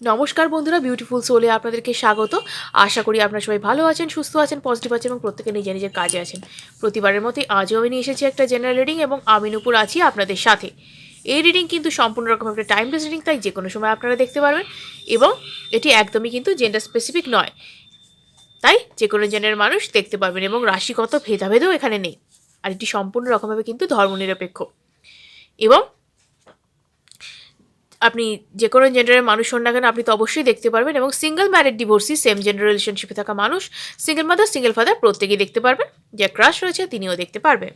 নমস্কার বন্ধুরা, বিউটিফুল সোলে আপনাদেরকে স্বাগত। আশা করি আপনারা সবাই ভালো আছেন, সুস্থ আছেন, পজিটিভ আছেন এবং প্রত্যেকে নিজের নিজের কাজে আছেন। প্রতিবারের মতোই আজও আমি নিয়ে এসেছি একটা জেনারেল রিডিং এবং আমি নূপুর আছি আপনাদের সাথে। এই রিডিং কিন্তু সম্পূর্ণ রকম একটা টাইমলেস রিডিং, তাই যে কোনো সময় আপনারা দেখতে পারবেন এবং এটি একদমই কিন্তু জেন্ডার স্পেসিফিক নয়, তাই যে কোনো জেন্ডারের মানুষ দেখতে পারবেন এবং রাশিগত ভেদাভেদও এখানে নেই। আর এটি সম্পূর্ণ রকমভাবে কিন্তু ধর্মনিরপেক্ষ এবং আপনি যে কোনো জেন্ডারের মানুষ হন না কেন আপনি তো অবশ্যই দেখতে পারবেন এবং single married divorcee same gender রিলেশনশিপে থাকা মানুষ, সিঙ্গেল মাদার, সিঙ্গেল ফাদার প্রত্যেকেই দেখতে পারবেন। যে ক্রাশ রয়েছে তিনিও দেখতে পারবেন।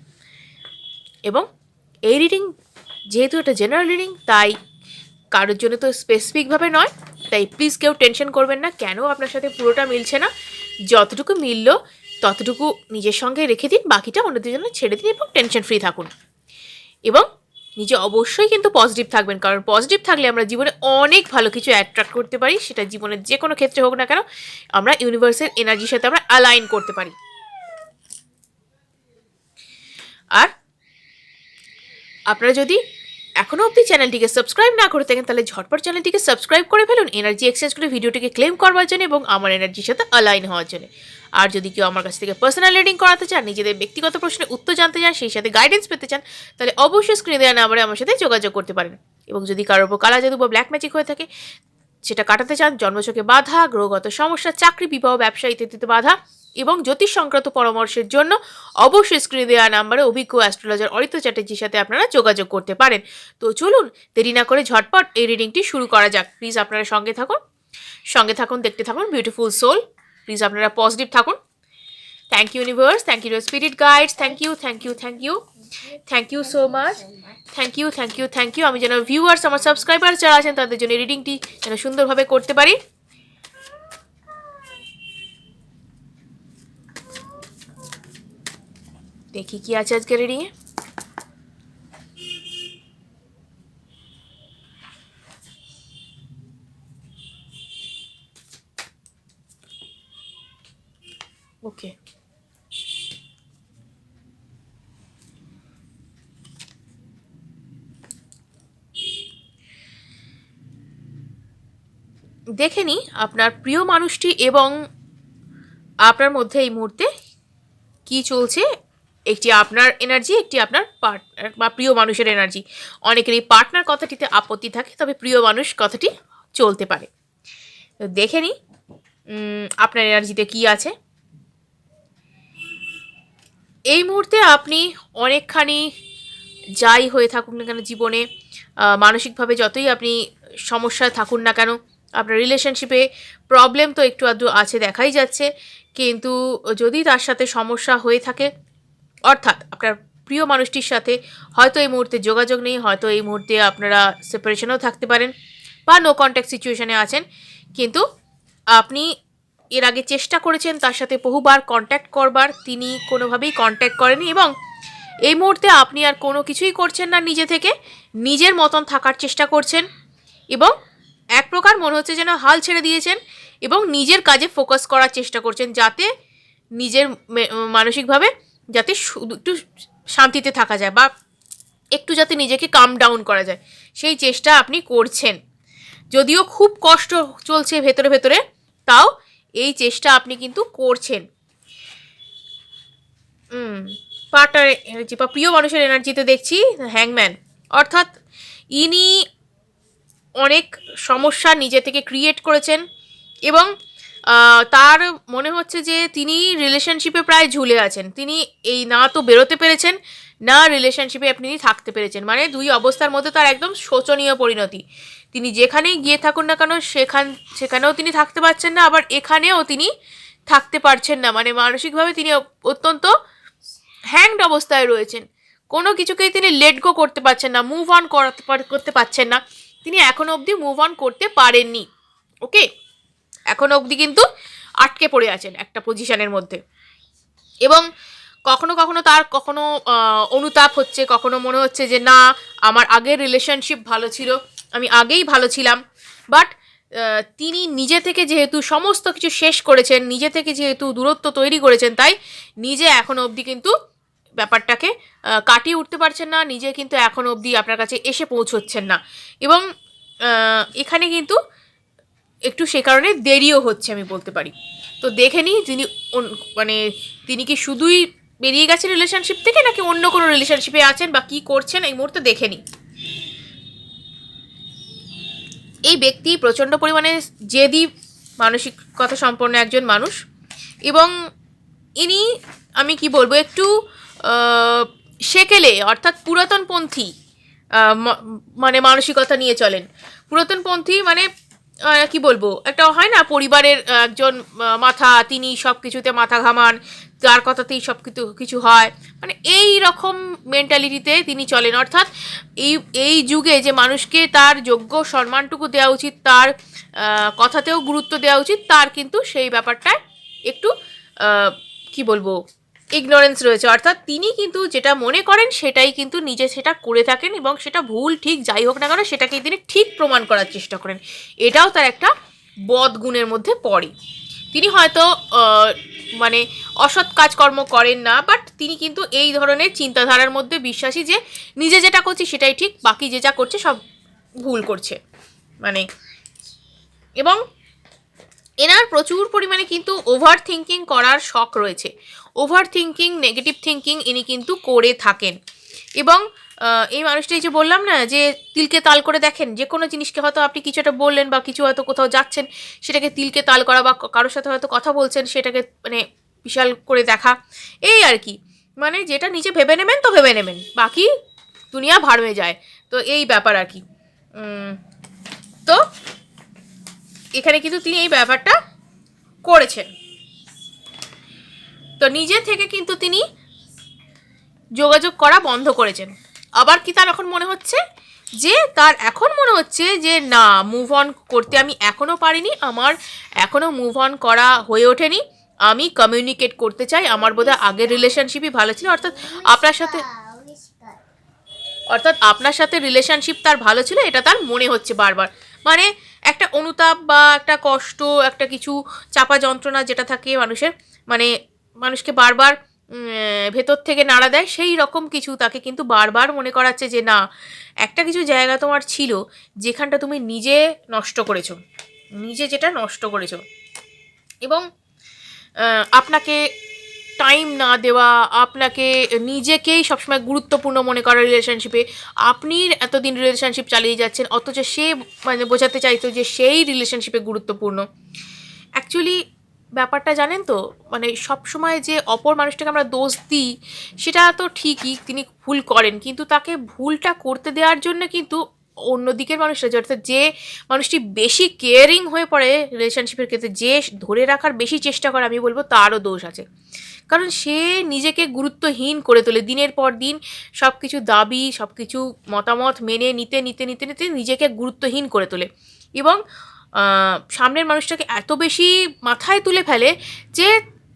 এবং এই রিডিং যেহেতু এটা জেনারেল রিডিং, তাই কারোর জন্য তো স্পেসিফিকভাবে নয়, তাই প্লিজ কেউ টেনশন করবেন না কেন আপনার সাথে পুরোটা মিলছে না। যতটুকু মিলল ততটুকু নিজের সঙ্গে রেখে দিন, বাকিটা অন্যদের জন্য ছেড়ে দিন এবং টেনশন ফ্রি থাকুন। এবং নিজে অবশ্যই কিন্তু পজিটিভ থাকবেন, কারণ পজিটিভ থাকলে আমরা জীবনে অনেক ভালো কিছু অ্যাট্রাক্ট করতে পারি, সেটা জীবনের যে কোনো ক্ষেত্রে হোক না কেন আমরা ইউনিভার্সের এনার্জির সাথে আমরা অ্যালাইন করতে পারি। আর আপনারা যদি এখনও অবধি চ্যানেলটিকে সাবস্ক্রাইব না করে থাকেন তাহলে ঝটপট চ্যানেলটিকে সাবস্ক্রাইব করে ফেলুন এনার্জি এক্সচেঞ্জ করে ভিডিওটিকে ক্লেম করবার জন্য এবং আমার এনার্জির সাথে অ্যালাইন হওয়ার জন্য। আর যদি কেউ আমার কাছ থেকে পার্সোনাল রিডিং করাতে চান, নিজেদের ব্যক্তিগত প্রশ্নের উত্তর জানতে চান, সেই সাথে গাইডেন্স পেতে চান, তাহলে অবশ্যই স্ক্রিনে দেওয়া নাম্বারে আমার সাথে যোগাযোগ করতে পারেন। এবং যদি কারোর উপর কালা জাদু বা ব্ল্যাক ম্যাজিক হয়ে থাকে, সেটা কাটাতে চান, জন্মছকে বাধা, গ্রহগত সমস্যা, চাকরি, বিবাহ, ব্যবসা ইত্যাদিতে বাধা এবং জ্যোতিষ সংক্রান্ত পরামর্শের জন্য অবশ্যই স্ক্রিনে দেওয়া নাম্বারে অভিজ্ঞ অ্যাস্ট্রোলজার অরিত্র চ্যাটার্জির সাথে আপনারা যোগাযোগ করতে পারেন। তো চলুন দেরি না করে ঝটপট এই রিডিংটি শুরু করা যাক। প্লিজ আপনারা সঙ্গে থাকুন, দেখতে থাকুন বিউটিফুল সোল। প্লিজ আপনারা পজিটিভ থাকুন। Thank you universe, thank you spirit guides, thank you thank you thank you thank you so much, thank you thank you thank you. আমি যেন ভিউয়ার্স, আমার সাবস্ক্রাইবার যারা আছেন তাদের জন্য রিডিংটি যেন সুন্দরভাবে করতে পারি। দেখি কি আছে আজকে রিডিংয়ে। ওকে, দেখে নিই আপনার প্রিয় মানুষটি এবং আপনার মধ্যে এই মুহূর্তে কি চলছে। একটি আপনার এনার্জি, একটি আপনার পার্টনার বা প্রিয় মানুষের এনার্জি। অনেকের এই পার্টনার কথাটিতে আপত্তি থাকে, তবে প্রিয় মানুষ কথাটি চলতে পারে। তো দেখে নিই আপনার এনার্জিতে কি আছে। এই মুহূর্তে আপনি অনেকখানি যাই হয়ে থাকুন না কেন জীবনে, মানসিকভাবে যতই আপনি সমস্যায় থাকুন না কেন, আপনার রিলেশনশিপে প্রবলেম তো একটু আধটু আছে দেখাই যাচ্ছে, কিন্তু যদি তার সাথে সমস্যা হয়ে থাকে, অর্থাৎ আপনার প্রিয় মানুষটির সাথে হয়তো এই মুহূর্তে যোগাযোগ নেই, হয়তো এই মুহূর্তে আপনারা সেপারেশনেও থাকতে পারেন বা নো কন্ট্যাক্ট সিচুয়েশনে আছেন, কিন্তু আপনি এর আগে চেষ্টা করেছেন তার সাথে বহুবার কন্ট্যাক্ট করবার, তিনি কোনোভাবেই কন্ট্যাক্ট করেনি এবং এই মুহূর্তে আপনি আর কোনো কিছুই করছেন না, নিজে থেকে নিজের মতন থাকার চেষ্টা করছেন এবং এক প্রকার মনে হচ্ছে যেন হাল ছেড়ে দিয়েছেন এবং নিজের কাজে ফোকাস করার চেষ্টা করছেন, যাতে নিজের মানসিকভাবে যাতে একটু শান্তিতে থাকা যায় বা একটু যাতে নিজেকে কাম ডাউন করা যায়, সেই চেষ্টা আপনি করছেন। যদিও খুব কষ্ট চলছে ভেতরে ভেতরে, তাও এই চেষ্টা আপনি কিন্তু করছেন। পার্টনার এনার্জি বা প্রিয় মানুষের এনার্জিতে দেখছি হ্যাংম্যান, অর্থাৎ ইনি অনেক সমস্যা নিজে থেকে ক্রিয়েট করেছেন এবং তার মনে হচ্ছে যে তিনি রিলেশনশিপে প্রায় ঝুলে আছেন। তিনি এই না তো বেরোতে পেরেছেন, না রিলেশনশিপে আপনি থাকতে পেরেছেন, মানে দুই অবস্থার মধ্যে তার একদম শোচনীয় পরিণতি। তিনি যেখানেই গিয়ে থাকুন না কেন সেখানেও তিনি থাকতে পারছেন না, আবার এখানেও তিনি থাকতে পারছেন না, মানে মানসিকভাবে তিনি অত্যন্ত হ্যাংড অবস্থায় রয়েছেন। কোনো কিছুকেই তিনি লেট গো করতে পারছেন না, মুভ অন করতে পারছেন না। তিনি এখনো অবধি মুভ অন করতে পারেননি। ওকে, এখনো অবধি কিন্তু আটকে পড়ে আছেন একটা পজিশনের মধ্যে এবং কখনো কখনো তার কখনো অনুতাপ হচ্ছে, কখনো মনে হচ্ছে যে না, আমার আগের রিলেশনশিপ ভালো ছিল, আমি আগেই ভালো ছিলাম। বাট তিনি নিজে থেকে যেহেতু সমস্ত কিছু শেষ করেছেন, নিজে থেকে যেহেতু দূরত্ব তৈরি করেছেন, তাই নিজে এখনো অবধি কিন্তু ব্যাপারটাকে কাটিয়ে উঠতে পারছেন না, নিজে কিন্তু এখনো অবধি আপনার কাছে এসে পৌঁছচ্ছেন না। এবং এখানে কিন্তু একটু সে কারণে দেরিও হচ্ছে আমি বলতে পারি। তো দেখে নিই তিনি মানে তিনি কি শুধুই বেরিয়ে গেছেন রিলেশনশিপ থেকে নাকি অন্য কোনো রিলেশনশিপে আছেন বা কী করছেন এই মুহূর্তে দেখে নিই। এই ব্যক্তি প্রচণ্ড পরিমাণে জেদি মানসিকতা সম্পন্ন একজন মানুষ, এবং ইনি আমি কি বলবো একটু সেকেলে অর্থাৎ পুরাতনপন্থী মানে মানসিকতা নিয়ে চলেন। পুরাতনপন্থী মানে কি বলবো, একটা হয় না পরিবারের একজন মাথা, তিনি সব কিছুতে মাথা ঘামান, তার কথাতেই সব কিছু হয়, মানে এই রকম মেন্টালিটিতে তিনি চলেন। অর্থাৎ এই এই যুগে যে মানুষকে তার যোগ্য সম্মানটুকু দেওয়া উচিত, তার কথাতেও গুরুত্ব দেওয়া উচিত, তার কিন্তু সেই ব্যাপারটায় একটু কি বলবো ইগনোরেন্স রয়েছে। অর্থাৎ তিনি কিন্তু যেটা মনে করেন সেটাই কিন্তু নিজে সেটা করে থাকেন, এবং সেটা ভুল ঠিক যাই হোক না কেন সেটাকে তিনি ঠিক প্রমাণ করার চেষ্টা করেন। এটাও তার একটা বদগুণের মধ্যে পড়ে। তিনি হয়তো মানে অসৎ কাজকর্ম করেন না, বাট তিনি কিন্তু এই ধরনের চিন্তাধারার মধ্যে বিশ্বাসী যে নিজে যেটা করছে সেটাই ঠিক, বাকি যে যা করছে সব ভুল করছে মানে। এবং এনার প্রচুর পরিমাণে কিন্তু ওভার থিঙ্কিং করার শখ রয়েছে। ওভার থিঙ্কিং, নেগেটিভ থিঙ্কিং ইনি কিন্তু করে থাকেন। এবং এই মানুষটাই যে বললাম না যে তিলকে তাল করে দেখেন, যে কোনো জিনিসকে হয়তো আপনি কিছু একটা বললেন বা কিছু হয়তো কোথাও যাচ্ছেন সেটাকে তিলকে তাল করা, বা কারোর সাথে হয়তো কথা বলছেন সেটাকে মানে বিশাল করে দেখা, এই আর কি। মানে যেটা নিজে ভেবে নেবেন তো ভেবে নেবেন, বাকি দুনিয়া ভাড় হয়ে যায়, তো এই ব্যাপার আর কি। তো এখানে কিন্তু তিনি এই ব্যাপারটা করেছেন। তো নিজে থেকে কিন্তু তিনি যোগাযোগ করা বন্ধ করেছেন। আবার কি তার এখন মনে হচ্ছে যে না, মুভ অন করতে আমি এখনও পারিনি, আমার এখনও মুভ অন করা হয়ে ওঠেনি, আমি কমিউনিকেট করতে চাই, আমার বোধহয় আগের রিলেশনশিপই ভালো ছিল। অর্থাৎ আপনার সাথে রিলেশনশিপ তার ভালো ছিল, এটা তার মনে হচ্ছে বারবার। মানে একটা অনুতাপ বা একটা কষ্ট, একটা কিছু চাপা যন্ত্রণা যেটা থাকে মানুষের, মানে মানুষকে বারবার ভেতর থেকে নাড়া দেয়, সেই রকম কিছু তাকে কিন্তু বারবার মনে করাচ্ছে যে না, একটা কিছু জায়গা তোমার ছিল যেখানটা তুমি নিজে নষ্ট করেছো, নিজে যেটা নষ্ট করেছো। এবং আপনাকে টাইম না দেওয়া, আপনাকে নিজেকেই সবসময় গুরুত্বপূর্ণ মনে করা রিলেশনশিপে, আপনি এতদিন রিলেশনশিপ চালিয়ে যাচ্ছেন অথচ সে মানে বোঝাতে চাইতো যে সেই রিলেশনশিপে গুরুত্বপূর্ণ। অ্যাকচুয়ালি ব্যাপারটা জানেন তো, মানে সবসময় যে অপর মানুষটাকে আমরা দোষ দিই সেটা তো ঠিকই, তিনি ভুল করেন, কিন্তু তাকে ভুলটা করতে দেওয়ার জন্য কিন্তু অন্য দিকের মানুষরা, অর্থাৎ যে মানুষটি বেশি কেয়ারিং হয়ে পড়ে রিলেশনশিপের ক্ষেত্রে, যে ধরে রাখার বেশি চেষ্টা করে, আমি বলবো তারও দোষ আছে। কারণ সে নিজেকে গুরুত্বহীন করে তোলে, দিনের পর দিন সব কিছু দাবি, সব কিছু মতামত মেনে নিতে নিতে নিতে নিতে নিজেকে গুরুত্বহীন করে তোলে, এবং সামনের মানুষটাকে এত বেশি মাথায় তুলে ফেলে যে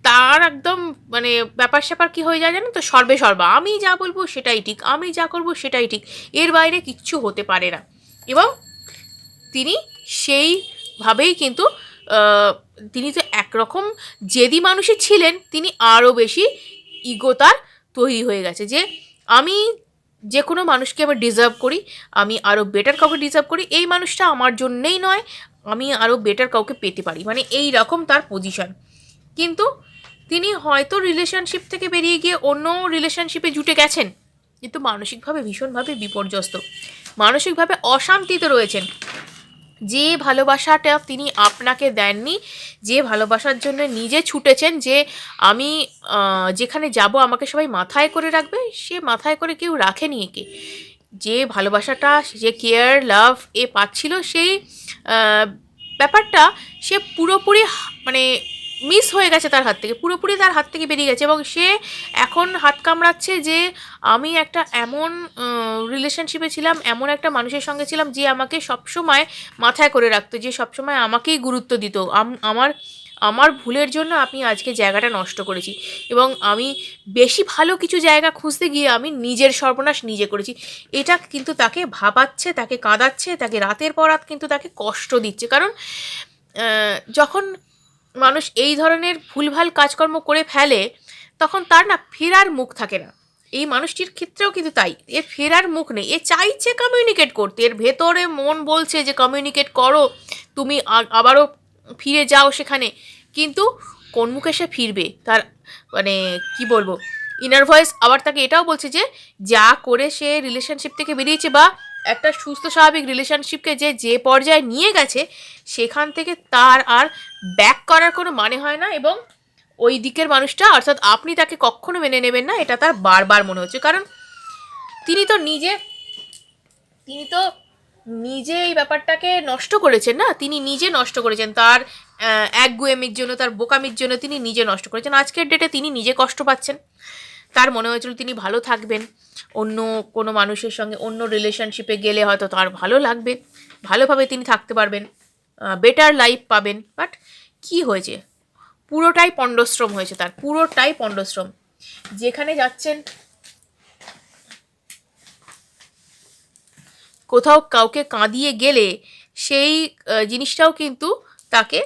তার একদম মানে ব্যাপার স্যাপার কী হয়ে যায় জানেন তো, সর্বে সর্বা, আমি যা বলবো সেটাই ঠিক, আমি যা করবো সেটাই ঠিক, এর বাইরে কিচ্ছু হতে পারে না। এবং তিনি সেইভাবেই কিন্তু তিনি তো একরকম জেদি মানুষই ছিলেন, তিনি আরও বেশি ইগোতার তৈরি হয়ে গেছে যে আমি যে কোনো মানুষকে আমি ডিজার্ভ করি, আমি আরও বেটার কাউকে ডিজার্ভ করি, এই মানুষটা আমার জন্যেই নয়, আমি আরও বেটার কাউকে পেতে পারি, মানে এই রকম তার পজিশন। কিন্তু তিনি হয়তো রিলেশনশিপ থেকে বেরিয়ে গিয়ে অন্য রিলেশনশিপে জুটে গেছেন, কিন্তু মানসিকভাবে ভীষণভাবে বিপর্যস্ত, মানসিকভাবে অশান্তিতে রয়েছেন। যে ভালোবাসাটা তিনি আপনাকে দেননি, যে ভালোবাসার জন্য নিজে ছুটেছেন, যে আমি যেখানে যাব আমাকে সবাই মাথায় করে রাখবে, সে মাথায় করে কেউ রাখেনি একে। যে ভালোবাসাটা, যে কেয়ার লাভ এ পাচ্ছিল, সেই ব্যাপারটা সে পুরোপুরি মানে মিস হয়ে গেছে তার হাত থেকে, পুরোপুরি তার হাত থেকে বেরিয়ে গেছে, এবং সে এখন হাত কামড়াচ্ছে যে আমি একটা এমন রিলেশনশিপে ছিলাম, এমন একটা মানুষের সঙ্গে ছিলাম যে আমাকে সবসময় মাথায় করে রাখতো, যে সবসময় আমাকেই গুরুত্ব দিত, আমার ভুলের জন্য আমি আজকে জায়গাটা নষ্ট করেছি, এবং আমি বেশি ভালো কিছু জায়গা খুঁজতে গিয়ে আমি নিজের সর্বনাশ নিজে করেছি। এটা কিন্তু তাকে ভাবাচ্ছে, তাকে কাঁদাচ্ছে, তাকে রাতের পর রাত কিন্তু তাকে কষ্ট দিচ্ছে। কারণ যখন মানুষ এই ধরনের ভুলভাল কাজকর্ম করে ফেলে তখন তার না ফেরার মুখ থাকে না, এই মানুষটির ক্ষেত্রেও কিন্তু তাই, এর ফেরার মুখ নেই, এ চাইছে কমিউনিকেট করতে, এর ভেতরে মন বলছে যে কমিউনিকেট করো, তুমি আবারও ফিরে যাও সেখানে, কিন্তু কোন মুখে সে ফিরবে, তার মানে কি বলবো, ইনার ভয়েস আবার তাকে এটাও বলছে যে যা করে সে রিলেশনশিপ থেকে বেরিয়েছে, বা একটা সুস্থ স্বাভাবিক রিলেশনশিপকে যে পর্যায়ে নিয়ে গেছে, সেখান থেকে তার আর ব্যাক করার কোনো মানে হয় না, এবং ওই দিকের মানুষটা অর্থাৎ আপনি তাকে কখনো মেনে নেবেন না, এটা তার বারবার মনে হচ্ছে। কারণ তিনি তো নিজে এই ব্যাপারটাকে নষ্ট করেছেন না, তিনি নিজে নষ্ট করেছেন, তার একগুয়েমির জন্য, তার বোকামির জন্য তিনি নিজে নষ্ট করেছেন। আজকের ডেটে তিনি নিজে কষ্ট পাচ্ছেন, তার মনে হয়েছিল তিনি ভালো থাকবেন, অন্য কোনো মানুষের সঙ্গে অন্য রিলেশনশিপে গেলে হয়তো তার ভালো লাগবে, ভালোভাবে তিনি থাকতে পারবেন, বেটার লাইফ পাবেন, বাট কি হয়েছে, পুরোটাই পণ্ডশ্রম হয়েছে তার, পুরোটাই পণ্ডশ্রম। যেখানে যাচ্ছেন, কোথাও কাউকে কাঁদিয়ে গেলে সেই জিনিসটাও কিন্তু তাকে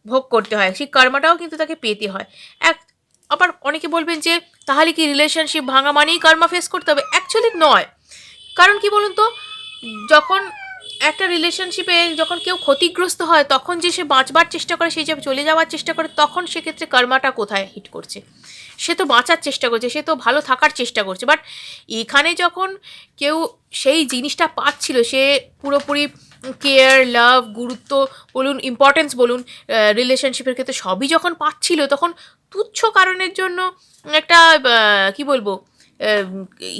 ভোগ করতে হয়, সেই কর্মটাও কিন্তু তাকে পেতে হয়। আবার অনেকে বলবেন যে তাহলে কি রিলেশনশিপ ভাঙা মানেই কর্মা ফেস করতে হবে? অ্যাকচুয়ালি নয়। কারণ কি বলুন তো, যখন একটা রিলেশনশিপে যখন কেউ ক্ষতিগ্রস্ত হয়, তখন যে সে বাঁচবার চেষ্টা করে, সে যে চলে যাওয়ার চেষ্টা করে, তখন সেক্ষেত্রে কর্মাটা কোথায় হিট করছে? সে তো বাঁচার চেষ্টা করছে, সে তো ভালো থাকার চেষ্টা করছে, বাট এখানে যখন কেউ সেই জিনিসটা পাচ্ছিল, সে পুরোপুরি কেয়ার, লাভ, গুরুত্ব বলুন, ইম্পর্টেন্স বলুন, রিলেশনশিপের ক্ষেত্রে সবই যখন পাচ্ছিল, তখন তুচ্ছ কারণের জন্য একটা কি বলবো,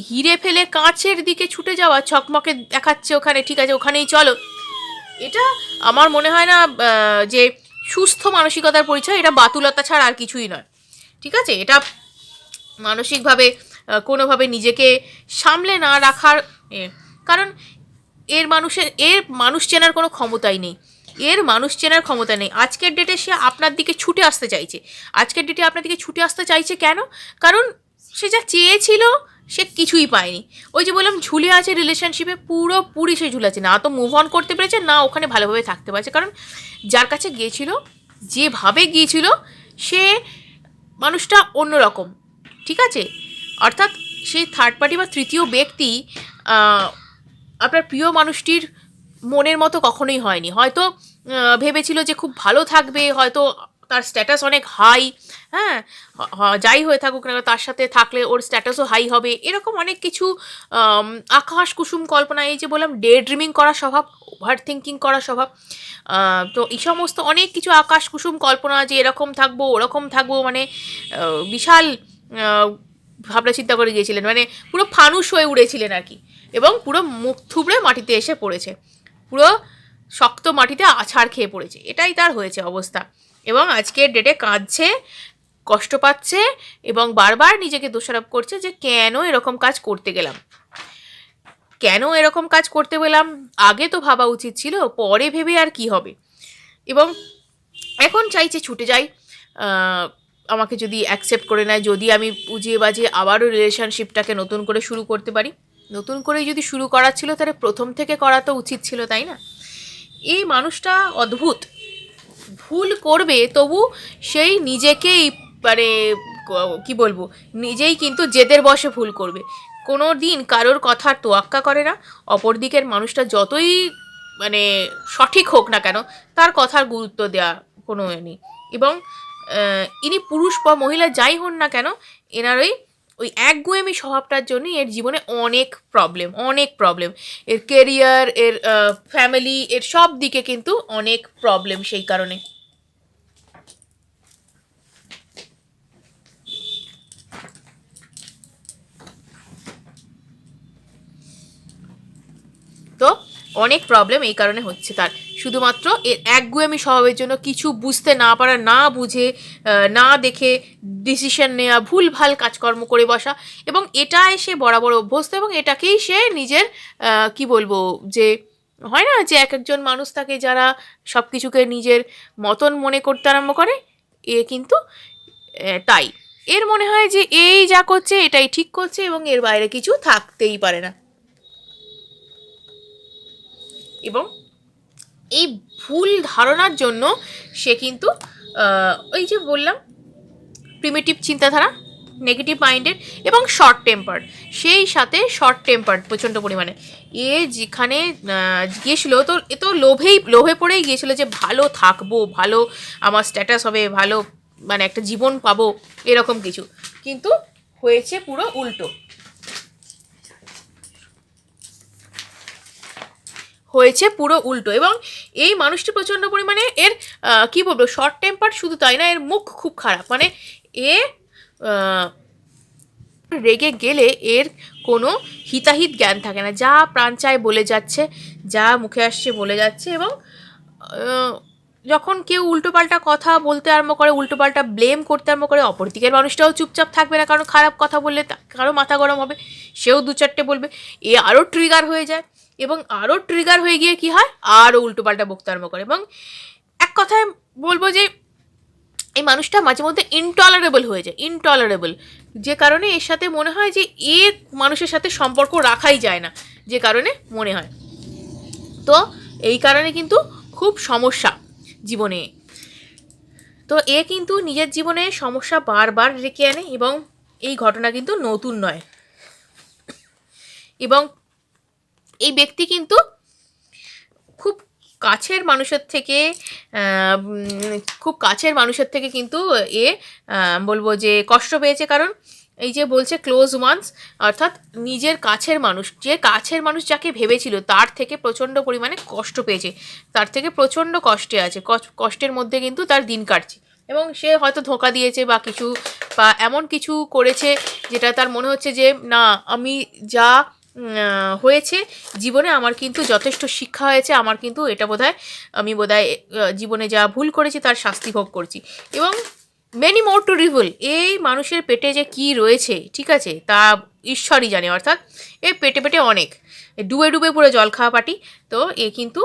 হিরে ফেলে কাঁচের দিকে ছুটে যাওয়া, ছকমকে দেখাচ্ছে ওখানে, ঠিক আছে ওখানেই চলো, এটা আমার মনে হয় না যে সুস্থ মানসিকতার পরিচয়, এটা বাতুলতা ছাড়া আর কিছুই নয়। ঠিক আছে, এটা মানসিকভাবে কোনোভাবে নিজেকে সামলে না রাখার কারণ এর মানুষ চেনার কোনো ক্ষমতাই নেই, এর মানুষ চেনার ক্ষমতা নেই। আজকের ডেটে সে আপনার দিকে ছুটে আসতে চাইছে, আজকের ডেটে আপনার দিকে ছুটে আসতে চাইছে কেন? কারণ সে যা চেয়েছিল সে কিছুই পায়নি। ওই যে বললাম, ঝুলে আছে রিলেশনশিপে, পুরোপুরি সে ঝুলে আছে, না তো মুভ অন করতে পেরেছে, না ওখানে ভালোভাবে থাকতে পারছে। কারণ যার কাছে গিয়েছিল, যেভাবে গিয়েছিল, সে মানুষটা অন্যরকম, ঠিক আছে, অর্থাৎ সেই থার্ড পার্টি বা তৃতীয় ব্যক্তি আপনার প্রিয় মানুষটির মনের মতো কখনোই হয়নি। হয়তো ভেবেছিল যে খুব ভালো থাকবে, হয়তো তার স্ট্যাটাস অনেক হাই, হ্যাঁ, যাই হয়ে থাকুক না, তার সাথে থাকলে ওর স্ট্যাটাসও হাই হবে, এরকম অনেক কিছু আকাশ কুসুম কল্পনা, এই যে বললাম ডে ড্রিমিং করা স্বভাব, ওভার থিঙ্কিং করা স্বভাব, তো এই সমস্ত অনেক কিছু আকাশ কুসুম কল্পনা, যে এরকম থাকবো ওরকম থাকবো, মানে বিশাল ভাবনা চিন্তা করে গিয়েছিলেন, মানে পুরো ফানুস হয়ে উড়েছিলেন আর কি, এবং পুরো মুখ থুবড়ে মাটিতে এসে পড়েছে, পুরো শক্ত মাটিতে আছাড় খেয়ে পড়েছে, এটাই তার হয়েছে অবস্থা। এবং আজকের ডেটে কাঁদছে, কষ্ট পাচ্ছে, এবং বারবার নিজেকে দোষারোপ করছে যে কেন এরকম কাজ করতে গেলাম, কেন এরকম কাজ করতে গেলাম, আগে তো ভাবা উচিত ছিল, পরে ভেবে আর কি হবে। এবং এখন চাইছে ছুটে যাই, আমাকে যদি অ্যাকসেপ্ট করে নেয়, যদি আমি বুঝিয়ে বাজিয়ে আবারও রিলেশনশিপটাকে নতুন করে শুরু করতে পারি, নতুন করে যদি শুরু করার ছিল তাহলে প্রথম থেকে করা তো উচিত ছিল, তাই না? এই মানুষটা অদ্ভুত, ভুল করবে তবু সেই নিজেকেই, মানে কি বলবো, নিজেই কিন্তু জেদের বশে ভুল করবে, কোনো দিন কারোর কথার তোয়াক্কা করে না। অপরদিকের মানুষটা যতই মানে সঠিক হোক না কেন, তার কথার গুরুত্ব দেওয়া কোনো নেই। এবং ইনি পুরুষ বা মহিলা যাই হন না কেন, এনার ওই একগুয়েমি স্বভাবটার জন্যই এর জীবনে অনেক প্রবলেম, এর কেরিয়ার, এর ফ্যামিলি, এর সব দিকে কিন্তু অনেক প্রবলেম সেই কারণে। তো অনেক প্রবলেম এই কারণে হচ্ছে তার, শুধুমাত্র এর একগুয়েমি স্বভাবের জন্য, কিছু বুঝতে না পারা, না বুঝে না দেখে ডিসিশন নেওয়া, ভুলভাল কাজকর্ম করে বসা, এবং এটাই সে বরাবর অভ্যস্ত, এবং এটাকেই সে নিজের কি বলবো, যে হয় না যে এক একজন মানুষ থাকে যারা সব কিছুকে নিজের মতন মনে করতে আরম্ভ করে, এ কিন্তু তাই, এর মনে হয় যে এই যা করছে এটাই ঠিক করছে, এবং এর বাইরে কিছু থাকতেই পারে না। এবং এই ভুল ধারণার জন্য সে কিন্তু ওই যে বললাম প্রিমিটিভ চিন্তাধারা, নেগেটিভ মাইন্ডেড এবং শর্ট টেম্পার্ড, সেই সাথে শর্ট টেম্পার্ড প্রচণ্ড পরিমাণে। এ যেখানে গিয়েছিল তো এ তো লোভে পড়েই গিয়েছিল যে ভালো থাকবো, ভালো আমার স্ট্যাটাস হবে, ভালো মানে একটা জীবন পাবো এরকম কিছু, কিন্তু হয়েছে পুরো উল্টো, হয়েছে পুরো উল্টো। এবং এই মানুষটি প্রচণ্ড পরিমাণে এর কী বলবো, শর্ট টেম্পার শুধু তাই না, এর মুখ খুব খারাপ, মানে এ রেগে গেলে এর কোনো হিতাহিত জ্ঞান থাকে না, যা প্রাণ চায় বলে যাচ্ছে, যা মুখে আসছে বলে যাচ্ছে। এবং যখন কেউ উল্টোপাল্টা কথা বলতে আরম্ভ করে, উল্টোপাল্টা ব্লেম করতে আরম্ভ করে, অপর দিকের মানুষটাও চুপচাপ থাকবে না, কারণ খারাপ কথা বললে কারো মাথা গরম হবে, সেও দু চারটে বলবে, এ আরও ট্রিগার হয়ে যায়, এবং আরও ট্রিগার হয়ে গিয়ে কি হয়, আরও উল্টোপাল্টা বকতে আরম্ভ করে। এবং এক কথায় বলবো যে এই মানুষটা মাঝে মধ্যে ইনটলারেবল হয়ে যায়, ইনটলারেবল, যে কারণে এর সাথে মনে হয় যে এ মানুষের সাথে সম্পর্ক রাখাই যায় না, যে কারণে মনে হয়। তো এই কারণে কিন্তু খুব সমস্যা জীবনে। তো এ কিন্তু নিজের জীবনে সমস্যা বারবার রেখে আনে, এবং এই ঘটনা কিন্তু নতুন নয়। এবং এই ব্যক্তি কিন্তু খুব কাছের মানুষের থেকে কিন্তু এ বলবো যে কষ্ট পেয়েছে, কারণ এই যে বলছে ক্লোজ ওয়ান্স, অর্থাৎ নিজের কাছের মানুষ, যে কাছের মানুষ যাকে ভেবেছিল তার থেকে প্রচণ্ড পরিমাণে কষ্ট পেয়েছে, তার থেকে প্রচণ্ড কষ্টে আছে, কষ্টের মধ্যে কিন্তু তার দিন কাটছে। এবং সে হয়তো ধোঁকা দিয়েছে বা কিছু, বা এমন কিছু করেছে যেটা তার মনে হচ্ছে যে না, আমি যা হয়েছে জীবনে আমার কিন্তু যথেষ্ট শিক্ষা হয়েছে, আমার কিন্তু এটা আমি বোধহয় জীবনে যা ভুল করেছি তার শাস্তি ভোগ করছি। এবং মেনি মোর টু রিভিল, এই মানুষের পেটে যে কি রয়েছে, ঠিক আছে, তা ঈশ্বরই জানে, অর্থাৎ এ পেটে পেটে অনেক, ডুবে ডুবে পুরো জল খাওয়া পাটি। তো এ কিন্তু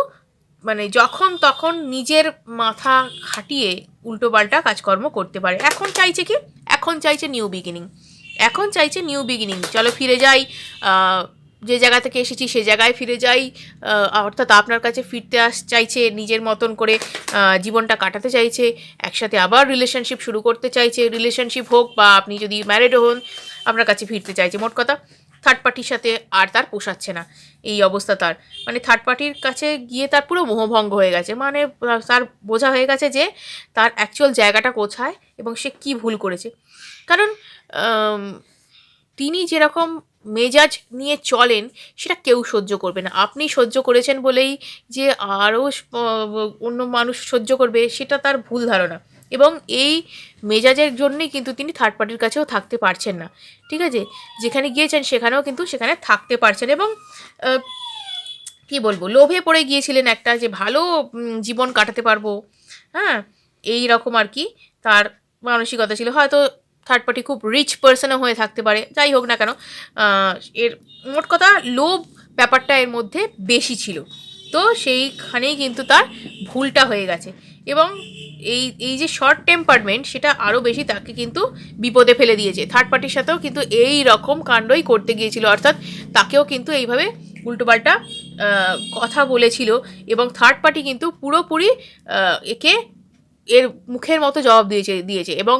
মানে যখন তখন নিজের মাথা খাটিয়ে উল্টোপাল্টা কাজকর্ম করতে পারে। এখন চাইছে কি, এখন চাইছে নিউ বিগিনিং, এখন চাইছে নিউ বিগিনিং, চলো ফিরে যাই, যে জায়গা থেকে এসেছি সে জায়গায় ফিরে যাই, অর্থাৎ আপনার কাছে ফিরতে চাইছে, নিজের মতন করে জীবনটা কাটাতে চাইছে, একসাথে আবার রিলেশনশিপ শুরু করতে চাইছে, রিলেশনশিপ হোক বা আপনি যদি ম্যারিডও হন আপনার কাছে ফিরতে চাইছে। মোট কথা থার্ড পার্টির সাথে আর তার পোষাচ্ছে না এই অবস্থা তার, মানে থার্ড পার্টির কাছে গিয়ে তার পুরো মোহভঙ্গ হয়ে গেছে, মানে তার বোঝা হয়ে গেছে যে তার অ্যাকচুয়াল জায়গাটা কোথায় এবং সে কী ভুল করেছে। কারণ তিনি যেরকম মেজাজ নিয়ে চলেন সেটা কেউ সহ্য করবে না, আপনি সহ্য করেছেন বলেই যে আরও অন্য মানুষ সহ্য করবে সেটা তার ভুল ধারণা। এবং এই মেজাজের জন্যই কিন্তু তিনি থার্ড পার্টির কাছেও থাকতে পারছেন না, ঠিক আছে, যেখানে গিয়েছেন সেখানেও কিন্তু সেখানে থাকতে পারছেন। এবং কি বলবো, লোভে পড়ে গিয়েছিলেন একটা, যে ভালো জীবন কাটাতে পারবো, হ্যাঁ, এই রকম আর কি তার মানসিকতা ছিল। হয়তো থার্ড পার্টি খুব রিচ পার্সনও হয়ে থাকতে পারে, যাই হোক না কেন, এর মোট কথা লোভ ব্যাপারটা এর মধ্যে বেশি ছিল, তো সেইখানেই কিন্তু তার ভুলটা হয়ে গেছে। এবং এই যে শর্ট টেম্পারমেন্ট সেটা আরও বেশি তাকে কিন্তু বিপদে ফেলে দিয়েছে। থার্ড পার্টির সাথেও কিন্তু এই রকম কাণ্ডই করতে গিয়েছিল, অর্থাৎ তাকেও কিন্তু এইভাবে উল্টোপাল্টা কথা বলেছিল, এবং থার্ড পার্টি কিন্তু পুরোপুরি একে এর মুখের মতো জবাব দিয়েছে। এবং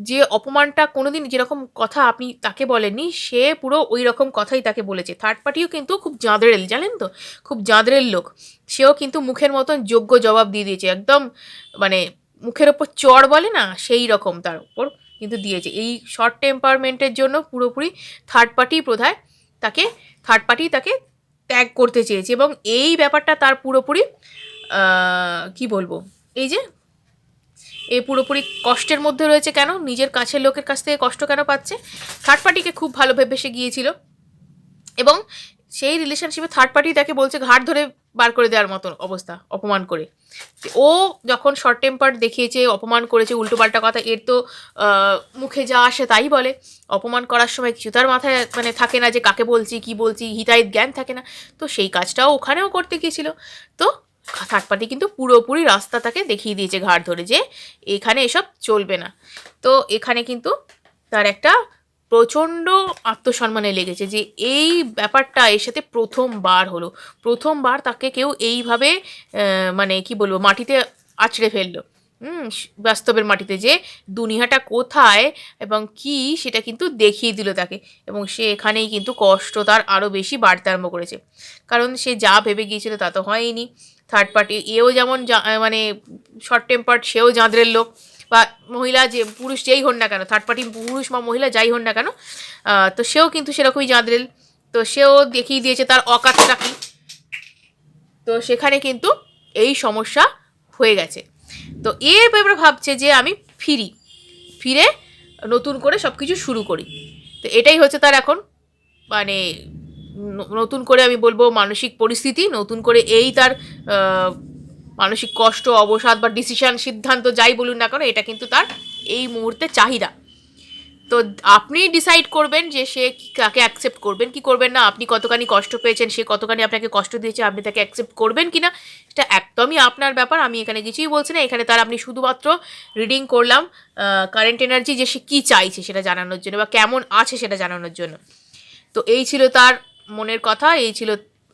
যে অপমানটা কোনোদিন যেরকম কথা আপনি তাকে বলেননি, সে পুরো ওই রকম কথাই তাকে বলেছে। থার্ড পার্টিও কিন্তু খুব জাঁদরেল, জানেন তো, খুব জাঁদরেল লোক, সেও কিন্তু মুখের মতন যোগ্য জবাব দিয়ে দিয়েছে, একদম মানে মুখের ওপর চড় বলে না, সেই রকম তার উপর কিন্তু দিয়েছে। এই শর্ট টেম্পারমেন্টের জন্য পুরোপুরি থার্ড পার্টি তাকে ত্যাগ করতে চেয়েছে। এবং এই ব্যাপারটা তার পুরোপুরি কি বলবো, এই যে এ পুরোপুরি কষ্টের মধ্যে রয়েছে, কেন নিজের কাছের লোকের কাছ থেকে কষ্ট কেন পাচ্ছে, থার্ড পার্টিকে খুব ভালো ভেবে সে গিয়েছিল, এবং সেই রিলেশনশিপে থার্ড পার্টি তাকে বলছে ঘাট ধরে বার করে দেওয়ার মতো অবস্থা, অপমান করে। ও যখন শর্ট টেম্পার দেখিয়েছে, অপমান করেছে, উল্টোপাল্টা কথা, এর তো মুখে যা আসে তাই বলে, অপমান করার সময় কিছু তার মাথায় মানে থাকে না যে কাকে বলছি কী বলছি, হিতাহিত জ্ঞান থাকে না, তো সেই কাজটাও ওখানেও করতে গিয়েছিল। তো থার্ড পার্টি কিন্তু পুরোপুরি রাস্তা তাকে দেখিয়ে দিয়েছে ঘাট ধরে, যে এখানে এসব চলবে না। তো এখানে কিন্তু তার একটা প্রচণ্ড আত্মসম্মানে লেগেছে, যে এই ব্যাপারটা এর সাথে প্রথমবার তাকে কেউ এইভাবে মানে কি বলবো মাটিতে আছড়ে ফেললো, বাস্তবের মাটিতে যে দুনিয়াটা কোথায় এবং কি সেটা কিন্তু দেখিয়ে দিল তাকে, এবং সে এখানেই কিন্তু কষ্ট তার আরও বেশি বাড়তে আরম্ভ করেছে। কারণ সে যা ভেবে গিয়েছিল তা তো হয়নি। থার্ড পার্টি এও যেমন মানে শর্ট টেম্পার্ড, সেও জাঁদরের লোক, বা মহিলা যে পুরুষ যেই হন না কেন, থার্ড পার্টি পুরুষ বা মহিলা যাই হন না কেন, তো সেও কিন্তু সেরকমই জাঁদরেল। তো সেও দেখিয়ে দিয়েছে তার অকাতটা কি। তো সেখানে কিন্তু এই সমস্যা হয়ে গেছে। তো এবার ভাবছে যে আমি ফিরে নতুন করে সব কিছু শুরু করি। তো এটাই হচ্ছে তার এখন মানে নতুন করে আমি বলবো মানসিক পরিস্থিতি, নতুন করে এই তার মানসিক কষ্ট, অবসাদ বা ডিসিশন, সিদ্ধান্ত যাই বলুন না কেন, এটা কিন্তু তার এই মুহূর্তে চাহিদা। তো আপনি ডিসাইড করবেন যে সে কাকে অ্যাকসেপ্ট করবেন কি করবেন না, আপনি কতখানি কষ্ট পেয়েছেন, সে কতখানি আপনাকে কষ্ট দিয়েছে, আপনি তাকে অ্যাকসেপ্ট করবেন কি না, এটা একদমই আপনার ব্যাপার। আমি এখানে কিছুই বলছি না, এখানে তার আপনি শুধুমাত্র রিডিং করলাম কারেন্ট এনার্জি, যে সে কী চাইছে সেটা জানানোর জন্য বা কেমন আছে সেটা জানানোর জন্য। তো এই ছিল তার মনের কথা, এই ছিল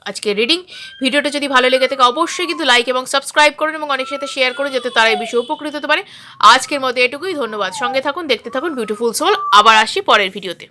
আজকে রিডিং। ভিডিওটা যদি ভালো লেগে থাকে অবশ্যই কিন্তু লাইক এবং সাবস্ক্রাইব করুন এবং অনেক সাথে শেয়ার করুন, যাতে তারা এই বিষয়ে উপকৃত হতে পারে। আজকের মতো এটুকুই, ধন্যবাদ। সঙ্গে থাকুন, দেখতে থাকুন বিউটিফুল সোল। আবার আসি পরের ভিডিওতে।